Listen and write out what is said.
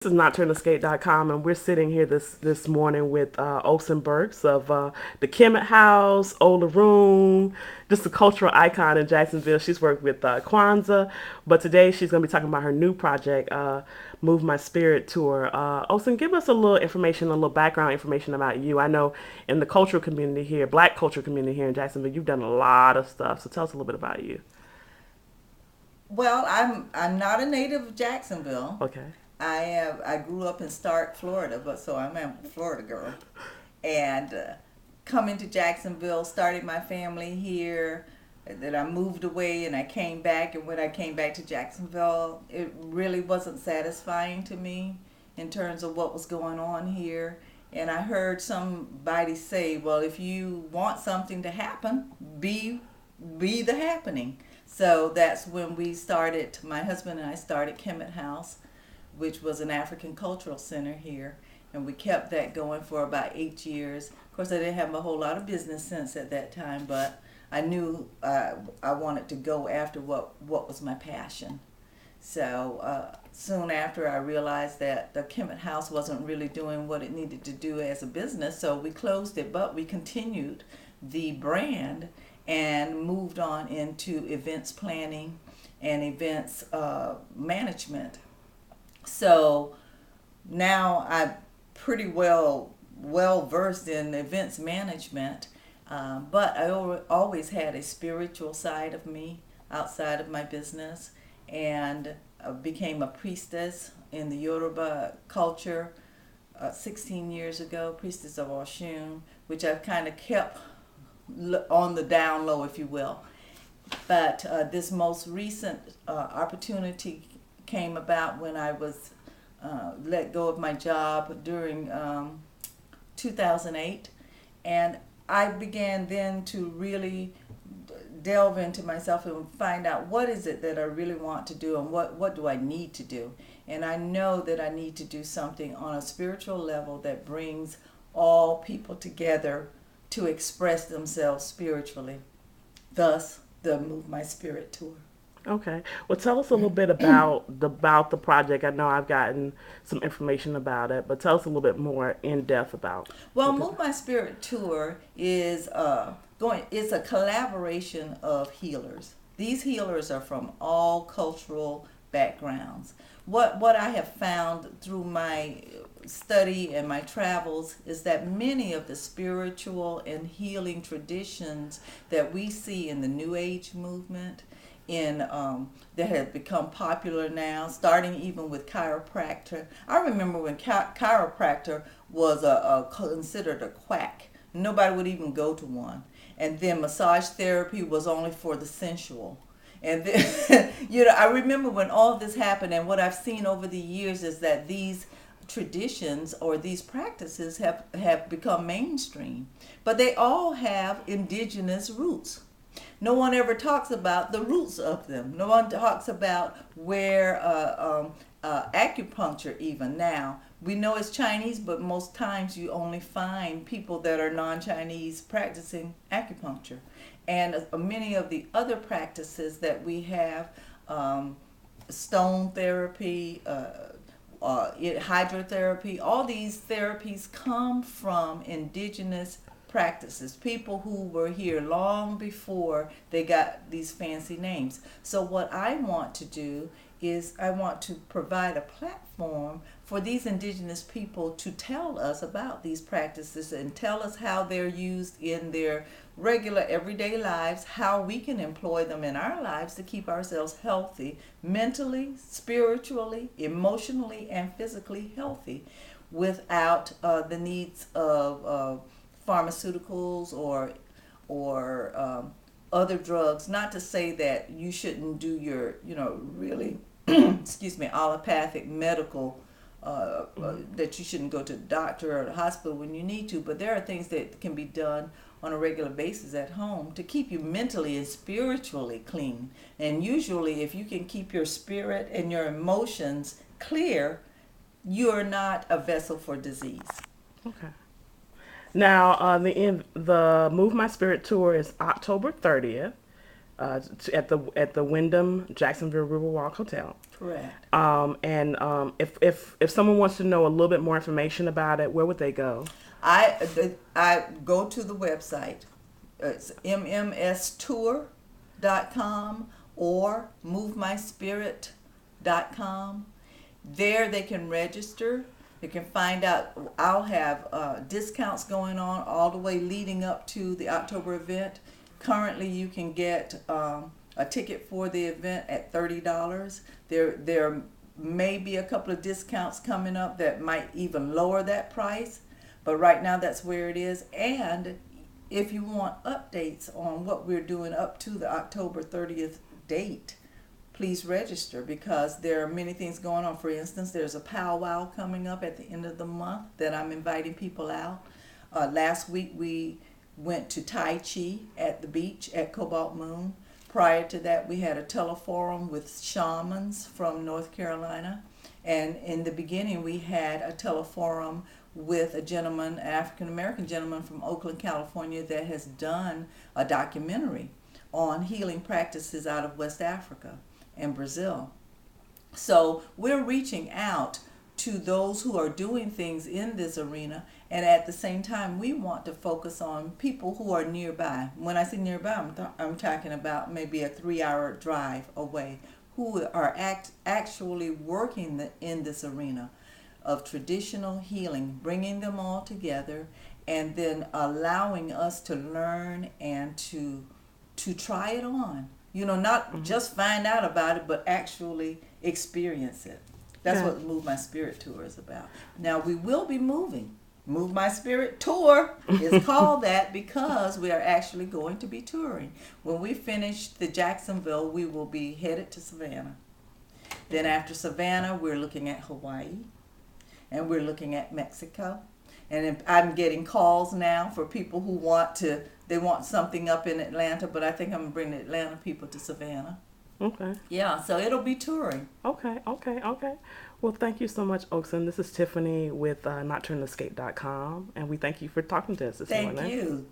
This is nokturnalescape.com, and we're sitting here this morning with Oksun Burks of the Kemet House, Ola Room, just a cultural icon in Jacksonville. She's worked with Kwanzaa, but today she's going to be talking about her new project, Move My Spirit Tour. Oksun, give us a little information, a little background information about you. I know in the cultural community here, Black cultural community here in Jacksonville, you've done a lot of stuff. So tell us a little bit about you. Well, I'm not a native of Jacksonville. Okay. I grew up in Stark, Florida, but so I'm a Florida girl, and coming to Jacksonville, started my family here. Then I moved away and I came back, and when I came back to Jacksonville, it really wasn't satisfying to me in terms of what was going on here. And I heard somebody say, "Well, if you want something to happen, be the happening." So that's when we started. My husband and I started Kemet House, which was an African cultural center here, and we kept that going for about 8 years. Of course, I didn't have a whole lot of business sense at that time, but I knew I wanted to go after what was my passion. So soon after, I realized that the Kemet House wasn't really doing what it needed to do as a business, so we closed it, but we continued the brand and moved on into events planning and events management. So now I'm pretty well versed in events management, but I always had a spiritual side of me outside of my business, and became a priestess in the Yoruba culture 16 years ago, priestess of Oshun, which I've kind of kept on the down low, if you will. But this most recent opportunity came about when I was let go of my job during 2008, and I began then to really delve into myself and find out what is it that I really want to do, and what do I need to do. And I know that I need to do something on a spiritual level that brings all people together to express themselves spiritually. Thus, the Move My Spirit tour. Okay. Well, tell us a little bit about the project. I know I've gotten some information about it, but tell us a little bit more in depth about Well, what the. Move My Spirit tour is going. It's a collaboration of healers. These healers are from all cultural backgrounds. What I have found through my study and my travels is that many of the spiritual and healing traditions that we see in the New Age movement, in that have become popular now, starting even with chiropractor. I remember when chiropractor was considered a quack. Nobody would even go to one. And then massage therapy was only for the sensual. And then, I remember when all of this happened, and what I've seen over the years is that these traditions or these practices have become mainstream. But they all have indigenous roots. No one ever talks about the roots of them. No one talks about where acupuncture, even now. We know it's Chinese, but most times you only find people that are non Chinese practicing acupuncture. And many of the other practices that we have, stone therapy, hydrotherapy, all these therapies come from indigenous practices, people who were here long before they got these fancy names. So what I want to do is I want to provide a platform for these indigenous people to tell us about these practices and tell us how they're used in their regular everyday lives, how we can employ them in our lives to keep ourselves healthy, mentally, spiritually, emotionally, and physically healthy, without the needs of pharmaceuticals or other drugs. Not to say that you shouldn't do your really excuse me, allopathic medical, that you shouldn't go to the doctor or the hospital when you need to, but there are things that can be done on a regular basis at home to keep you mentally and spiritually clean. And usually, if you can keep your spirit and your emotions clear, you're not a vessel for disease. Okay. Now, the Move My Spirit tour is October 30th. at the Wyndham Jacksonville Riverwalk Hotel. Correct. If someone wants to know a little bit more information about it, where would they go? I go to the website. It's mmstour.com or movemyspirit.com. There they can register. They can find out. I'll have discounts going on all the way leading up to the October event. Currently, you can get a ticket for the event at $30. There may be a couple of discounts coming up that might even lower that price, but right now that's where it is. And if you want updates on what we're doing up to the October 30th date, please register, because there are many things going on. For instance, there's a powwow coming up at the end of the month that I'm inviting people out. Last week we went to Tai Chi at the beach at Cobalt Moon. Prior to that, we had a teleforum with shamans from North Carolina. And in the beginning, we had a teleforum with a gentleman, an African-American gentleman from Oakland, California, that has done a documentary on healing practices out of West Africa and Brazil. So we're reaching out to those who are doing things in this arena, and at the same time we want to focus on people who are nearby. When I say nearby, I'm talking about maybe a 3-hour drive away, who are actually working in this arena of traditional healing, bringing them all together and then allowing us to learn and to try it on. You know, not just find out about it, but actually experience it. That's what Move My Spirit Tour is about. Now, we will be moving. Move My Spirit Tour is called that because we are actually going to be touring. When we finish the Jacksonville, we will be headed to Savannah. Then after Savannah, we're looking at Hawaii, and we're looking at Mexico. And I'm getting calls now for people who they want something up in Atlanta, but I think I'm going to bring the Atlanta people to Savannah. Okay. Yeah, so it'll be touring. Okay. Well, thank you so much, Oksun. This is Tiffany with nokturnalescape.com, and we thank you for talking to us this morning. Thank you.